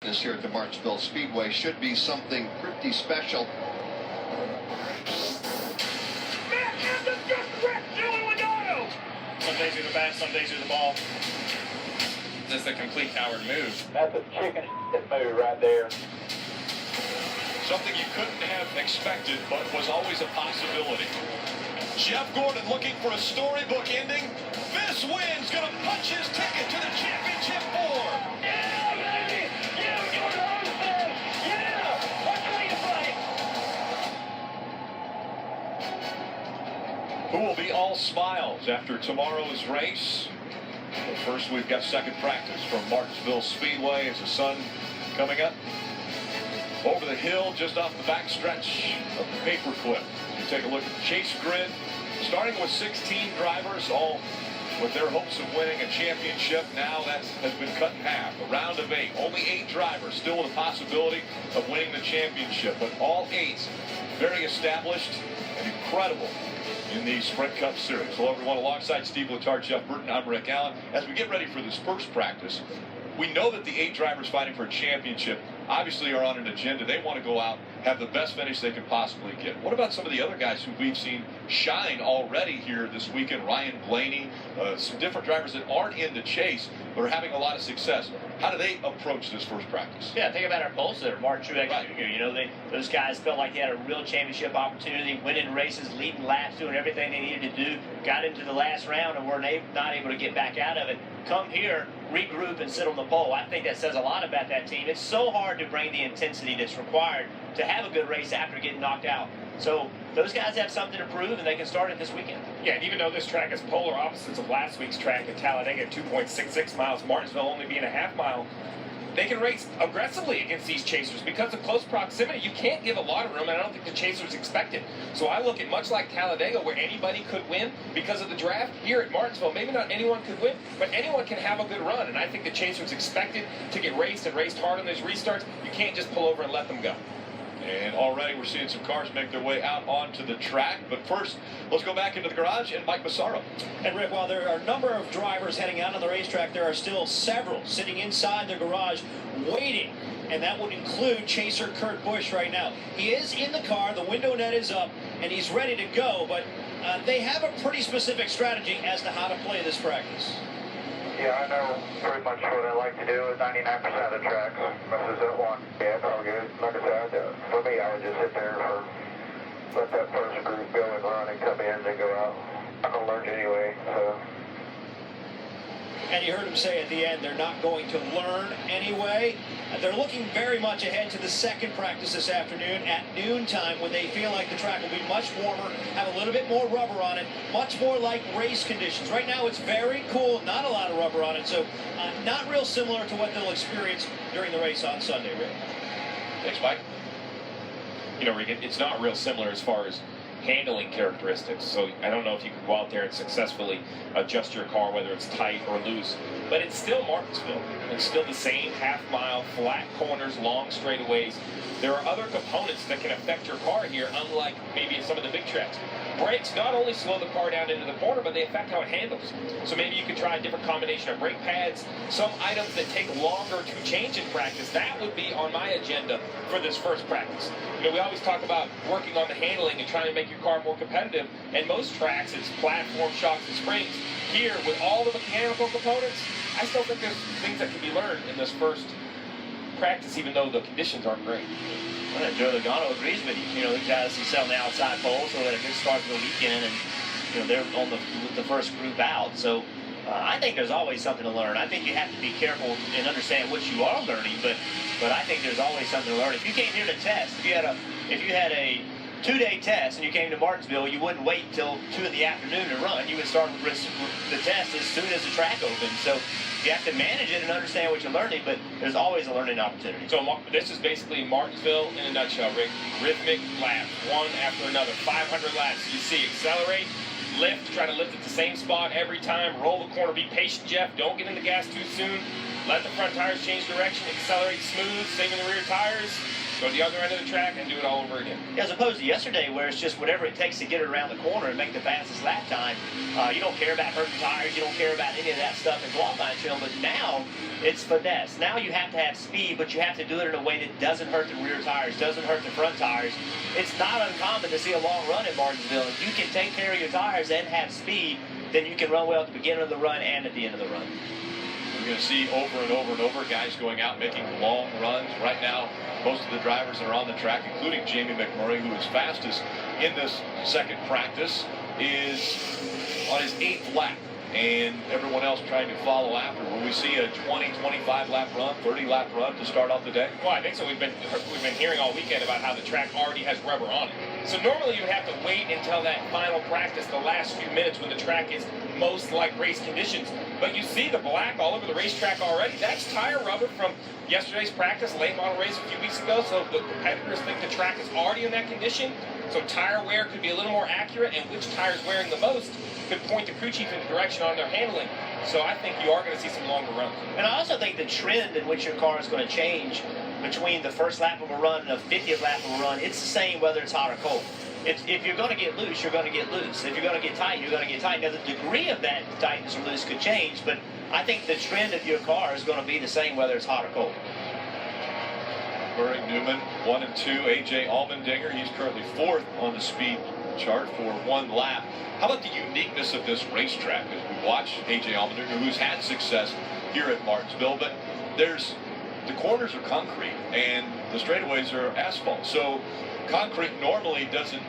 practice here at the Martinsville Speedway should be something pretty special. Some days you're the bat, some days you're the ball. Just a complete coward move. That's a chicken move right there. Something you couldn't have expected, but was always a possibility. Jeff Gordon looking for a storybook ending. This win's going to punch his ticket to the championship four. Yeah, baby! Yeah, we're going to Martinsville! Yeah! What's the play? Who will be all smiles after tomorrow's race? But first, we've got second practice from Martinsville Speedway as the sun coming up over the hill just off the back stretch of the paperclip. You take a look at the chase grid, starting with 16 drivers, all with their hopes of winning a championship. Now that has been cut in half. A round of 8. Only 8 drivers still with a possibility of winning the championship, but all 8 very established and incredible in the Sprint Cup Series. Hello, everyone. Alongside Steve Letarte, Jeff Burton, I'm Rick Allen. As we get ready for this first practice, we know that the 8 drivers fighting for a championship obviously are on an agenda. They want to go out, have the best finish they can possibly get. What about some of the other guys who we've seen shine already here this weekend? Ryan Blaney, some different drivers that aren't in the chase but are having a lot of success. How do they approach this first practice? Yeah, think about our pole sitter, Mark Truex. Right. You know, those guys felt like they had a real championship opportunity, winning races, leading laps, doing everything they needed to do, got into the last round and were not able to get back out of it. Come here, regroup, and sit on the pole. I think that says a lot about that team. It's so hard to bring the intensity that's required to have a good race after getting knocked out. So those guys have something to prove, and they can start it this weekend. Yeah, and even though this track is polar opposites of last week's track at Talladega at 2.66 miles, Martinsville only being a half mile, they can race aggressively against these chasers because of close proximity. You can't give a lot of room, and I don't think the chasers expect it. So I look at much like Talladega, where anybody could win because of the draft. Here at Martinsville, maybe not anyone could win, but anyone can have a good run. And I think the chasers expected to get raced and raced hard on those restarts. You can't just pull over and let them go. And already we're seeing some cars make their way out onto the track. But first, let's go back into the garage and Mike Massaro. And Rick, while there are a number of drivers heading out on the racetrack, there are still several sitting inside the garage waiting. And that would include chaser Kurt Busch right now. He is in the car, the window net is up, and he's ready to go. But they have a pretty specific strategy as to how to play this practice. Yeah, I know pretty much what I like to do with 99% of the tracks. Messes up one. Yeah, it's all good. Like I said, for me, I would just sit there for let that first group go and run and come in and go out. I'm going to learn anyway, so. And you heard him say at the end, they're not going to learn anyway. They're looking very much ahead to the second practice this afternoon at noontime, when they feel like the track will be much warmer, have a little bit more rubber on it, much more like race conditions. Right now it's very cool, not a lot of rubber on it, so not real similar to what they'll experience during the race on Sunday, Rick. Thanks, Mike. You know, Rick, it's not real similar as far as handling characteristics, so I don't know if you could go out there and successfully adjust your car, whether it's tight or loose, but it's still Martinsville. It's still the same half-mile, flat corners, long straightaways. There are other components that can affect your car here, unlike maybe in some of the big tracks. Brakes not only slow the car down into the corner, but they affect how it handles. So maybe you could try a different combination of brake pads, some items that take longer to change in practice. That would be on my agenda for this first practice. You know, we always talk about working on the handling and trying to make your car more competitive, and most tracks it's platform, shocks, and springs. Here, with all the mechanical components, I still think there's things that can be learned in this first practice, even though the conditions aren't great. Well, Joe Logano agrees with you. You know, the guys who sell on the outside pole, so that a good start to the weekend, and you know they're on the first group out. So I think there's always something to learn. I think you have to be careful and understand what you are learning, but I think there's always something to learn. If you came here to test, if you had a 2-day test and you came to Martinsville, you wouldn't wait till 2 in the afternoon to run. You would start the test as soon as the track opens. So you have to manage it and understand what you're learning, but there's always a learning opportunity. So this is basically Martinsville in a nutshell, Rick. Rhythmic laps, one after another, 500 laps. You see, accelerate, lift, try to lift at the same spot every time, roll the corner, be patient, Jeff, don't get in the gas too soon. let the front tires change direction, accelerate smooth, saving the rear tires, go to the other end of the track and do it all over again. As opposed to yesterday, where it's just whatever it takes to get it around the corner and make the fastest lap time. You don't care about hurting tires, you don't care about any of that stuff in qualifying film, but now it's finesse. Now you have to have speed, but you have to do it in a way that doesn't hurt the rear tires, doesn't hurt the front tires. It's not uncommon to see a long run at Martinsville. If you can take care of your tires and have speed, then you can run well at the beginning of the run and at the end of the run. We're going to see over and over and over guys going out making long runs. Right now, most of the drivers that are on the track, including Jamie McMurray, who is fastest in this second practice, is on his 8th lap. And everyone else trying to follow after. Will we see a 20, 25 lap run, 30 lap run to start off the day? Well, I think so. We've been hearing all weekend about how the track already has rubber on it. So normally you would have to wait until that final practice, the last few minutes when the track is most like race conditions. But you see the black all over the racetrack already. That's tire rubber from yesterday's practice, late model race a few weeks ago. So the competitors think the track is already in that condition. So tire wear could be a little more accurate, and which tire is wearing the most could point the crew chief in the direction on their handling. So I think you are going to see some longer runs. And I also think the trend in which your car is going to change between the first lap of a run and the 50th lap of a run, it's the same whether it's hot or cold. If you're going to get loose, you're going to get loose. If you're going to get tight, you're going to get tight. Now, the degree of that tightness or loose could change, but I think the trend of your car is going to be the same whether it's hot or cold. Murray, Newman, 1 and 2. A.J. Allmendinger, he's currently 4th on the speed chart for 1 lap. How about the uniqueness of this racetrack as we watch A.J. Allmendinger, who's had success here at Martinsville, but the corners are concrete and the straightaways are asphalt. So concrete normally doesn't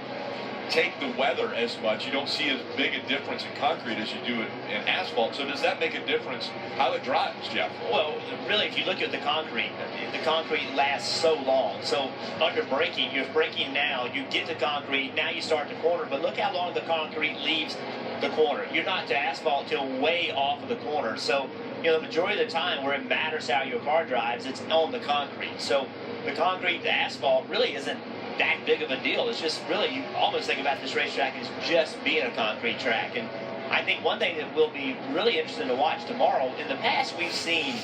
take the weather as much. You don't see as big a difference in concrete as you do in asphalt. So does that make a difference how it drives, Jeff? Well, really, if you look at the concrete lasts so long. So under braking, you're braking now, you get the concrete, now you start the corner, but look how long the concrete leaves the corner. You're not to asphalt till way off of the corner. So, you know, the majority of the time where it matters how your car drives, it's on the concrete. So the concrete to asphalt really isn't that big of a deal. It's just really, you almost think about this racetrack as just being a concrete track. And I think one thing that will be really interesting to watch tomorrow, in the past we've seen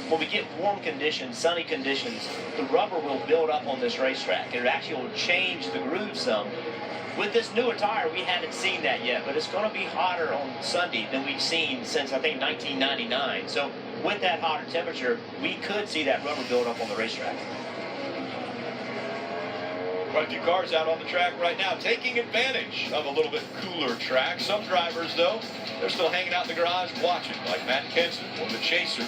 when we get warm conditions, sunny conditions, the rubber will build up on this racetrack. It actually will change the groove some. With this newer tire, we haven't seen that yet, but it's going to be hotter on Sunday than we've seen since, I think, 1999. So with that hotter temperature, we could see that rubber build up on the racetrack. Quite a few cars out on the track right now taking advantage of a little bit cooler track. Some drivers, though, they're still hanging out in the garage watching, like Matt Kenson, one of the chasers.